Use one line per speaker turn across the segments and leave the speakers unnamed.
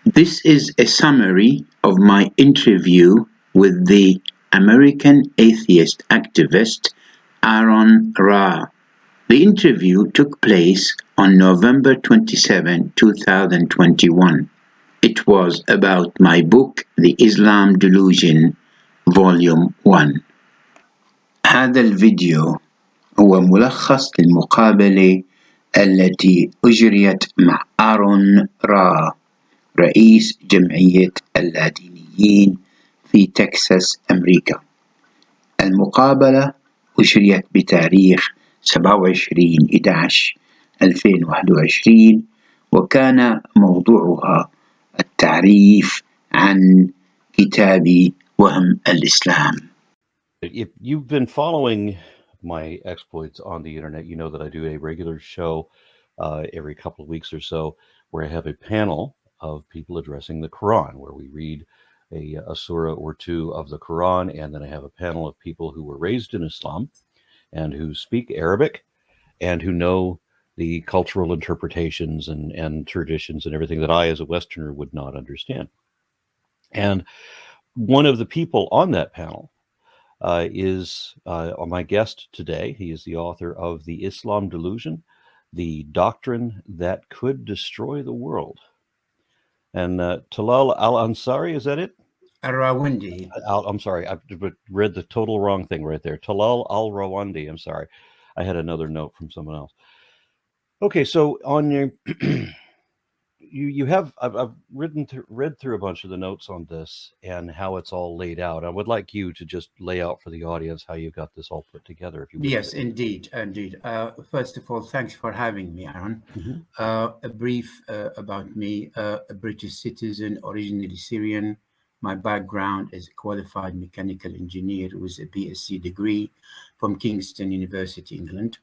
This is a summary of my interview with the American atheist activist Aron Ra. The interview took place on November 27, 2021. It was about my book The Islam Delusion Volume 1. هذا الفيديو هو ملخص للمقابلة التي أجريت مع آرون را رئيس جمعية اللادينيين في تكساس أمريكا. المقابلة أجريت بتاريخ 27/11/2021 وكان موضوعها التعريف عن كتابي وهم الإسلام.
If you've been following my exploits on the internet, you know that I do a regular show every couple of weeks or so where I have a panel of people addressing the Quran, where we read a surah or two of the Quran, and then I have a panel of people who were raised in Islam and who speak Arabic and who know the cultural interpretations and traditions and everything that I, as a Westerner, would not understand. And one of the people on that panel is my guest today. He is the author of The Islam Delusion, the doctrine that could destroy the world. And Talal al-Ansari, is that it?
Al-Rawandi.
I'm sorry, I read the total wrong thing right there. Talal al-Rawandi, I'm sorry. I had another note from someone else. Okay, so on your... I've read through a bunch of the notes on this and how it's all laid out. I would like you to just lay out for the audience how you got this all put together, if you would.
Yes, indeed. First of all, thanks for having me, Aaron. A brief about me: a British citizen, originally Syrian. My background is a qualified mechanical engineer with a BSc degree from Kingston University, England.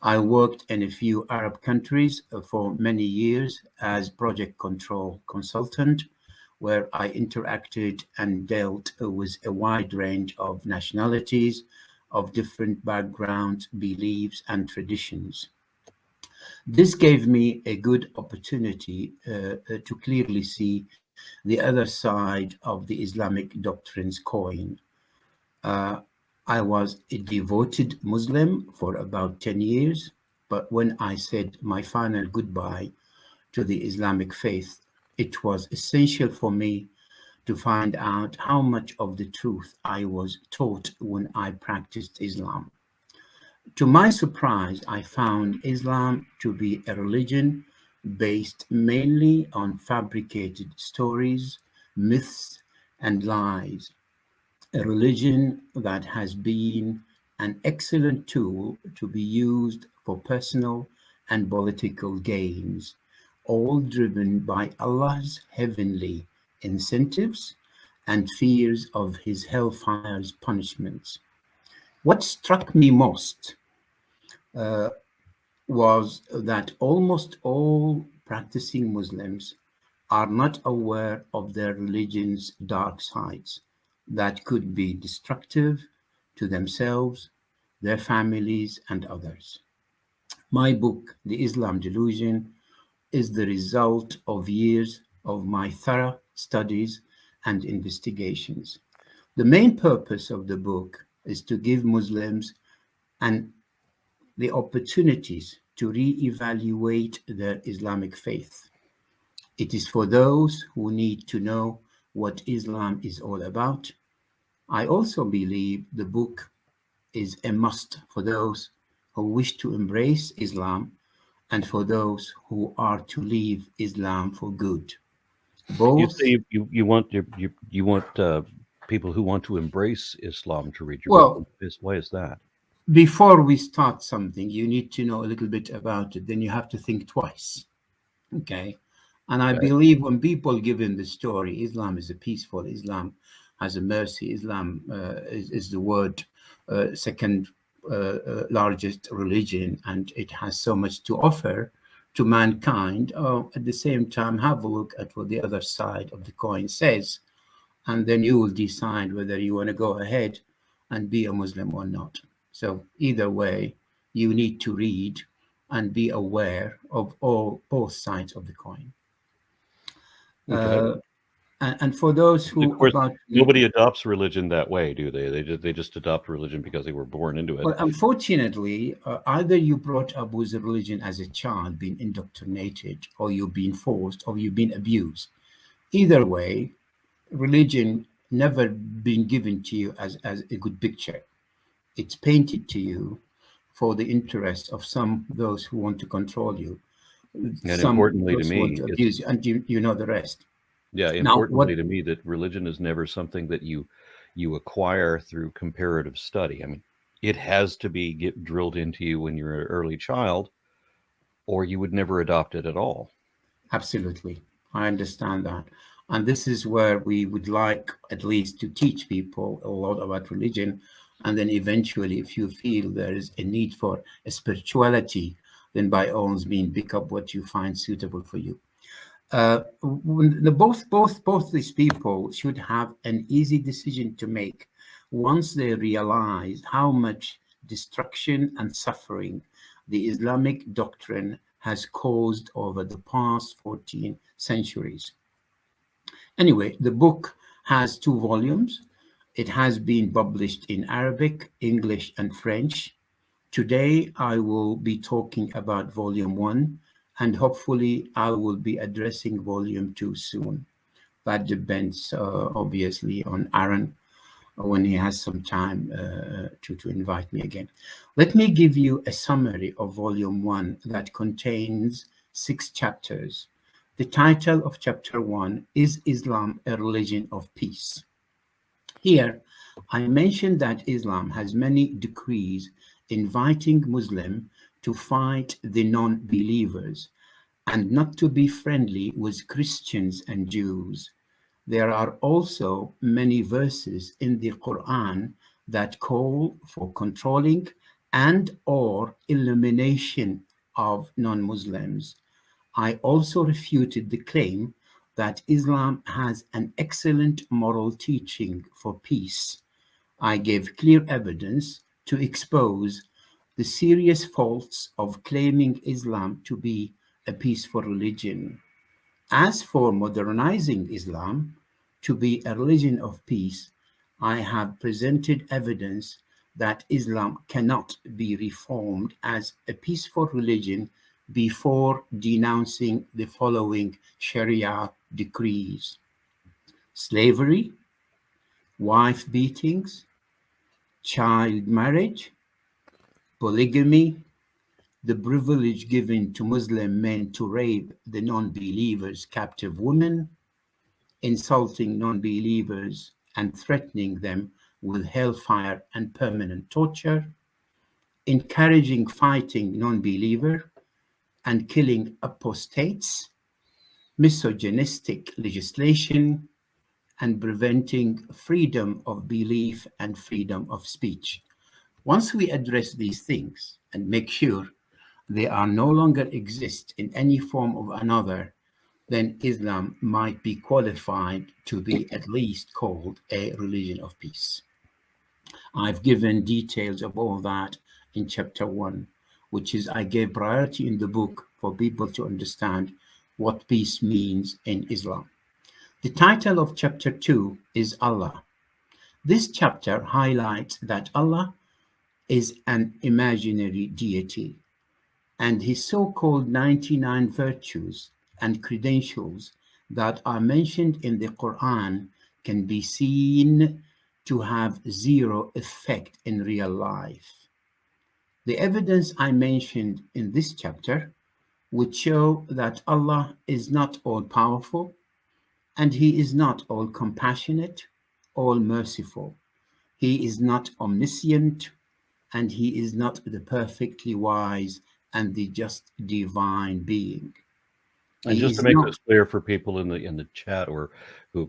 I worked in a few Arab countries for many years as project control consultant, where I interacted and dealt with a wide range of nationalities, of different backgrounds, beliefs, and traditions. This gave me a good opportunity to clearly see the other side of the Islamic doctrine's coin. I was a devoted Muslim for about 10 years, but when I said my final goodbye to the Islamic faith, it was essential for me to find out how much of the truth I was taught when I practiced Islam. To my surprise, I found Islam to be a religion based mainly on fabricated stories, myths, and lies. A religion that has been an excellent tool to be used for personal and political gains, all driven by Allah's heavenly incentives and fears of his hellfire's punishments. What struck me most was that almost all practicing Muslims are not aware of their religion's dark sides that could be destructive to themselves, their families, and others. My book, The Islam Delusion, is the result of years of my thorough studies and investigations. The main purpose of the book is to give Muslims the opportunities to re-evaluate their Islamic faith. It is for those who need to know what Islam is all about. I also believe the book is a must for those who wish to embrace Islam and for those who are to leave Islam for good.
Both. You want people who want to embrace Islam to read your book. Why is that?
Before we start something, you need to know a little bit about it. Then you have to think twice. Okay. And I believe when people give in the story, Islam is a peaceful, Islam has a mercy, Islam is the world second largest religion, and it has so much to offer to mankind. At the same time, have a look at what the other side of the coin says, and then you will decide whether you want to go ahead and be a Muslim or not. So either way, you need to read and be aware of both sides of the coin.
Okay.
And for those who
Of course, nobody adopts religion that way, do they? They just adopt religion because they were born into it.
Well, unfortunately, either you brought up with a religion as a child, being indoctrinated, or you've been forced, or you've been abused. Either way, religion never been given to you as a good picture. It's painted to you for the interest of those who want to control you.
And
Some
importantly to
those who want
me,
to abuse you, and you know the rest.
yeah,
Now,
importantly to me, that religion is never something that you acquire through comparative study. I mean, it has to get drilled into you when you're an early child, or you would never adopt it at all.
Absolutely, I understand that. And this is where we would like at least to teach people a lot about religion. And then eventually, if you feel there is a need for a spirituality, then by all means, pick up what you find suitable for you. Both these people should have an easy decision to make once they realize how much destruction and suffering the Islamic doctrine has caused over the past 14 centuries. Anyway, the book has 2 volumes. It has been published in Arabic, English, and French. Today, I will be talking about volume 1, and hopefully I will be addressing volume 2 soon. That depends, obviously, on Aron when he has some time to invite me again. Let me give you a summary of volume 1 that contains 6 chapters. The title of chapter 1 is Islam, a Religion of Peace. Here, I mentioned that Islam has many decrees inviting Muslims to fight the non-believers and not to be friendly with Christians and Jews. There are also many verses in the Quran that call for controlling and/or elimination of non-Muslims. I also refuted the claim that Islam has an excellent moral teaching for peace. I gave clear evidence to expose the serious faults of claiming Islam to be a peaceful religion. As for modernizing Islam to be a religion of peace, I have presented evidence that Islam cannot be reformed as a peaceful religion before denouncing the following Sharia decrees: slavery, wife beatings, child marriage, polygamy, the privilege given to Muslim men to rape the non-believers' captive women, insulting non-believers and threatening them with hellfire and permanent torture, encouraging fighting non-believer and killing apostates, misogynistic legislation, and preventing freedom of belief and freedom of speech. Once we address these things and make sure they are no longer exist in any form or another, then Islam might be qualified to be at least called a religion of peace. I've given details of all that in chapter 1, which is I gave priority in the book for people to understand what peace means in Islam. The title of chapter 2 is Allah. This chapter highlights that Allah is an imaginary deity, and his so-called 99 virtues and credentials that are mentioned in the Quran can be seen to have zero effect in real life. The evidence I mentioned in this chapter would show that Allah is not all-powerful, and he is not all-compassionate, all-merciful. He is not omniscient, and he is not the perfectly wise and the just divine being.
And just to make this clear for people in the chat or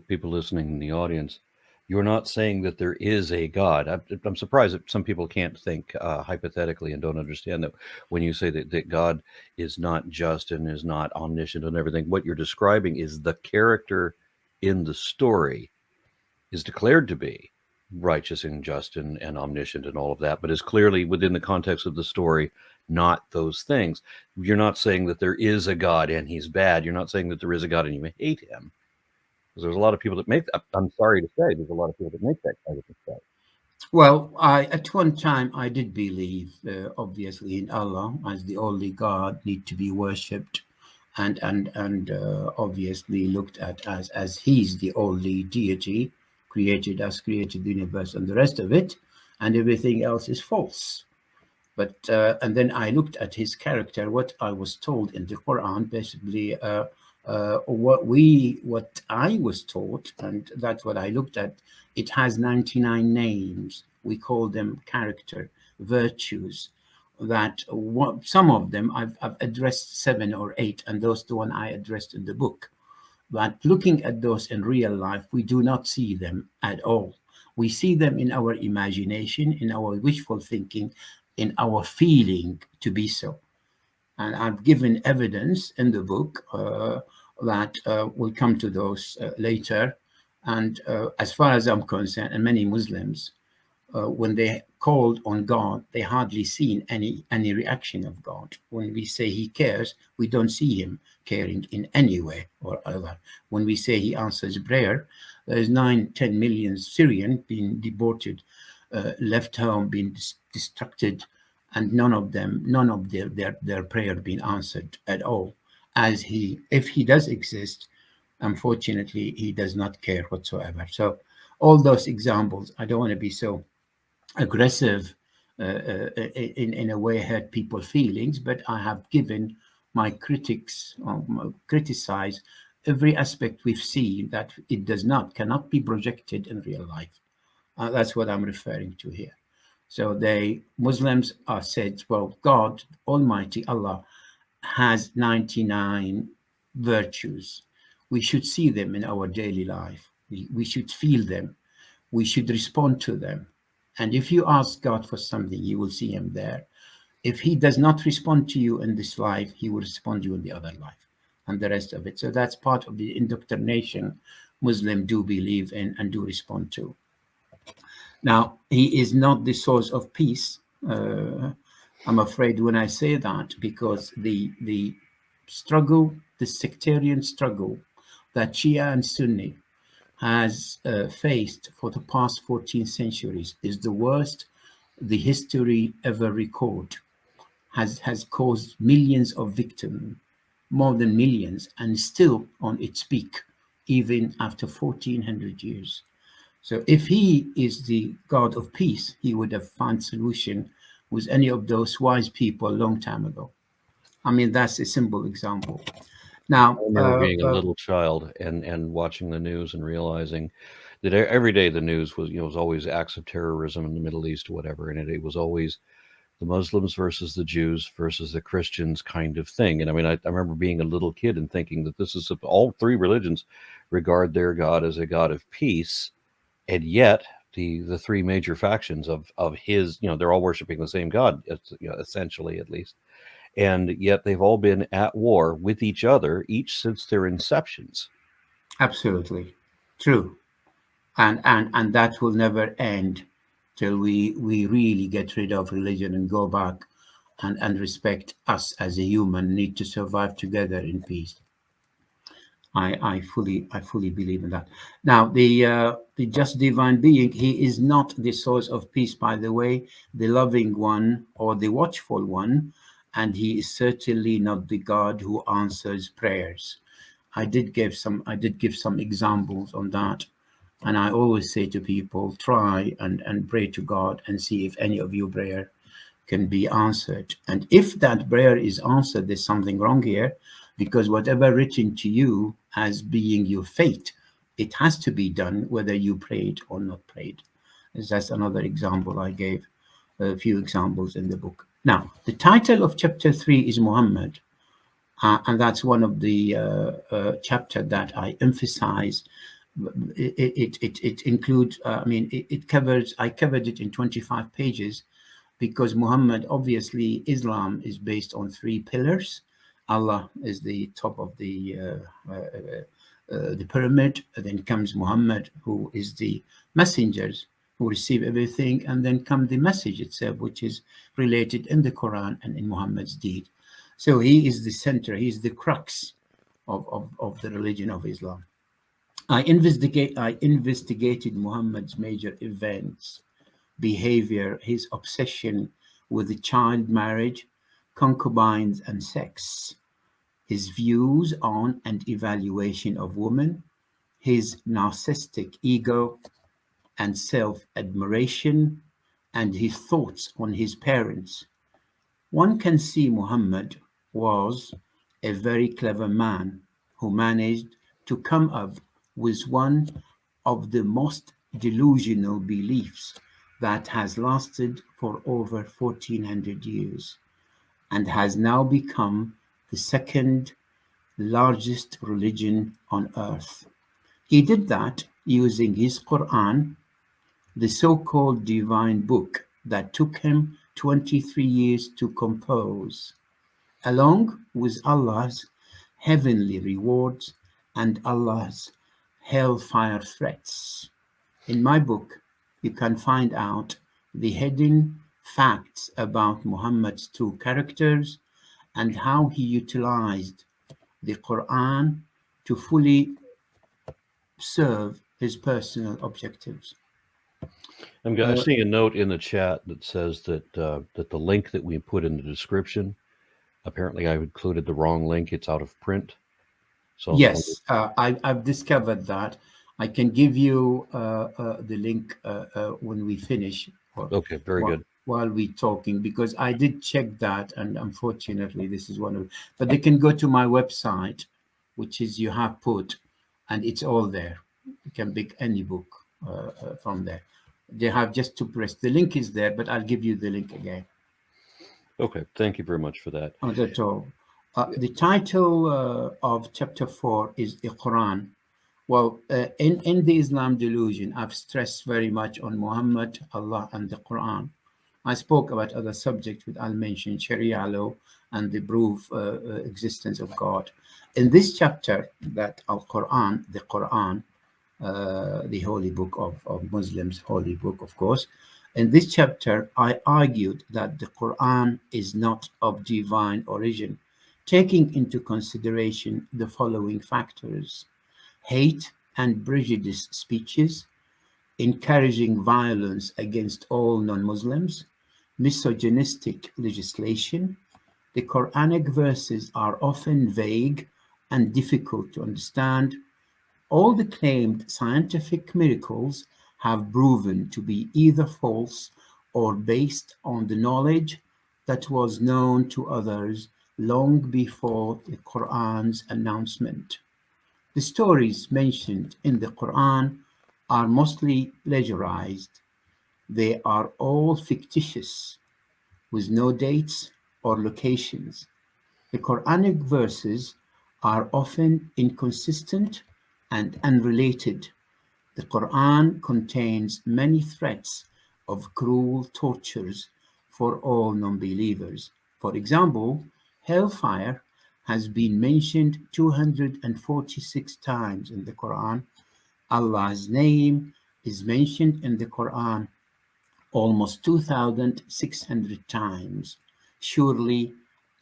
people listening in the audience, you're not saying that there is a God. I'm surprised that some people can't think hypothetically and don't understand that when you say that God is not just and is not omniscient and everything. What you're describing is the character in the story is declared to be righteous and just and omniscient and all of that, but is clearly within the context of the story not those things. You're not saying that there is a God and he's bad. You're not saying that there is a God and you hate him. Because there's a lot of people that make that. I'm sorry to say, there's a lot of people that make that kind of mistake.
Well, at one time I did believe, obviously, in Allah as the only God, need to be worshipped, and obviously looked at as He's the only deity, created us, created the universe, and the rest of it, and everything else is false. But and then I looked at His character, what I was told in the Quran, basically. What I was taught, and that's what I looked at. It has 99 names. We call them character, virtues. That some of them I've addressed 7 or 8, and those the one I addressed in the book. But looking at those in real life, we do not see them at all. We see them in our imagination, in our wishful thinking, in our feeling to be so. And I've given evidence in the book that we'll come to those later. And as far as I'm concerned, and many Muslims, when they called on God, they hardly seen any reaction of God. When we say He cares, we don't see Him caring in any way or other. When we say He answers prayer, there's 9-10 million Syrians being deported, left home, being distracted, and none of their prayer being answered at all. As if He does exist, unfortunately, He does not care whatsoever. So all those examples, I don't want to be so aggressive in a way hurt people's feelings, but I have given my critics criticize every aspect we've seen that it cannot be projected in real life. That's what I'm referring to here. So Muslims are said, well, God Almighty Allah has 99 virtues. We should see them in our daily life. We should feel them. We should respond to them. And if you ask God for something, you will see Him there. If He does not respond to you in this life, He will respond to you in the other life and the rest of it. So that's part of the indoctrination Muslims do believe in and do respond to. Now, He is not the source of peace. I'm afraid when I say that, because the struggle, the sectarian struggle that Shia and Sunni has faced for the past 14 centuries is the worst the history ever record. Has caused millions of victims, more than millions, and still on its peak, even after 1400 years. So if He is the God of peace, He would have found solution with any of those wise people a long time ago. I mean, that's a simple example. Now,
I remember being a little child and watching the news and realizing that every day the news was always acts of terrorism in the Middle East, whatever, and it was always the Muslims versus the Jews versus the Christians kind of thing. And I mean, I remember being a little kid and thinking that this is all three religions regard their God as a God of peace. And yet the three major factions of His, they're all worshiping the same God, essentially, at least. And yet they've all been at war with each other, each since their inceptions.
Absolutely true. And that will never end till we really get rid of religion and go back and respect us as a human need to survive together in peace. I fully believe in that. Now, the just divine being, He is not the source of peace, by the way, the loving one or the watchful one, and He is certainly not the God who answers prayers. I did give some examples on that, and I always say to people, try and pray to God and see if any of your prayer can be answered. And if that prayer is answered, there's something wrong here, because whatever written to you as being your fate, it has to be done whether you prayed or not prayed. That's another example I gave, a few examples in the book. Now, the title of chapter 3 is Muhammad, and that's one of the chapter that I emphasize. It includes, I covered it in 25 pages, because Muhammad, obviously, Islam is based on 3 pillars. Allah is the top of the pyramid. Then comes Muhammad, who is the messengers who receive everything, and then come the message itself, which is related in the Quran and in Muhammad's deed. So he is the center, he is the crux of the religion of Islam. I investigated Muhammad's major events, behavior, his obsession with the child marriage, concubines, and sex, his views on and evaluation of women, his narcissistic ego and self-admiration, and his thoughts on his parents. One can see Muhammad was a very clever man who managed to come up with one of the most delusional beliefs that has lasted for over 1400 years and has now become the second largest religion on earth. He did that using his Quran, the so-called divine book that took him 23 years to compose, along with Allah's heavenly rewards and Allah's hellfire threats. In my book, you can find out the hidden facts about Muhammad's true characters and how he utilized the Quran to fully serve his personal objectives.
I'm seeing a note in the chat that says that that the link that we put in the description, apparently I included the wrong link. It's out of print. So
yes, I've discovered that. I can give you the link when we finish.
Okay, very good.
While we're talking, because I did check that, and unfortunately, this is one of. But they can go to my website, which is you have put, and it's all there. You can pick any book from there. They have just to press. The link is there, but I'll give you the link again.
Okay, thank you very much for that.
Not at all. The title of chapter 4 is the Quran. Well, in the Islam Delusion, I've stressed very much on Muhammad, Allah, and the Quran. I spoke about other subjects, which I'll mention, Sharia law and the proof existence of God. In this chapter, that Al-Quran, the Quran, the holy book of Muslims, holy book, of course. In this chapter, I argued that the Quran is not of divine origin, taking into consideration the following factors: hate and prejudice speeches, encouraging violence against all non-Muslims, misogynistic legislation. The Quranic verses are often vague and difficult to understand. All the claimed scientific miracles have proven to be either false or based on the knowledge that was known to others long before the Quran's announcement. The stories mentioned in the Quran are mostly plagiarized. They are all fictitious, with no dates or locations. The Quranic verses are often inconsistent and unrelated. The Quran contains many threats of cruel tortures for all non-believers. For example, hellfire has been mentioned 246 times in the Quran. Allah's name is mentioned in the Quran almost 2,600 times. Surely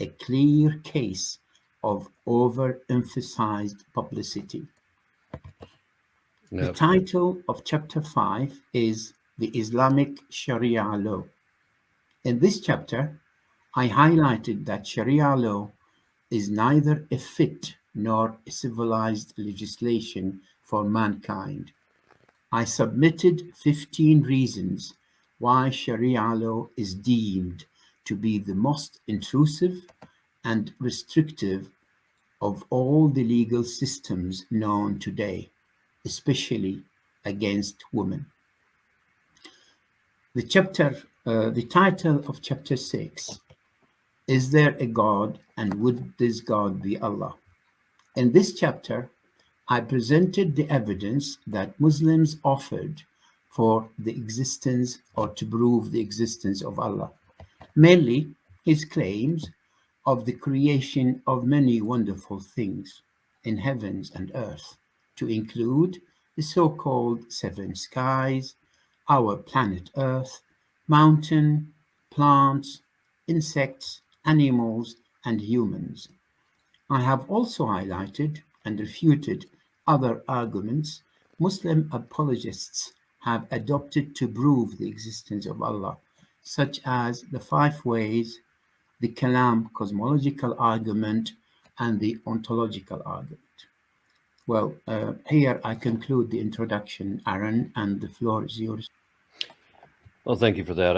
a clear case of overemphasized publicity.
Yep.
The title of chapter 5 is the Islamic Sharia law. In this chapter, I highlighted that Sharia law is neither a fit nor a civilized legislation for mankind. I submitted 15 reasons why Sharia law is deemed to be the most intrusive and restrictive of all the legal systems known today, especially against women. The title of chapter 6, Is There a God, and Would This God Be Allah? In this chapter, I presented the evidence that Muslims offered for the existence, or to prove the existence, of Allah, mainly his claims of the creation of many wonderful things in heavens and earth, to include the so-called seven skies, our planet Earth, mountain, plants, insects, animals, and humans. I have also highlighted and refuted other arguments Muslim apologists have adopted to prove the existence of Allah, such as the 5 ways, the Kalam cosmological argument, and the ontological argument. Well, here I conclude the introduction, Aaron, and the floor is yours.
Well, thank you for that.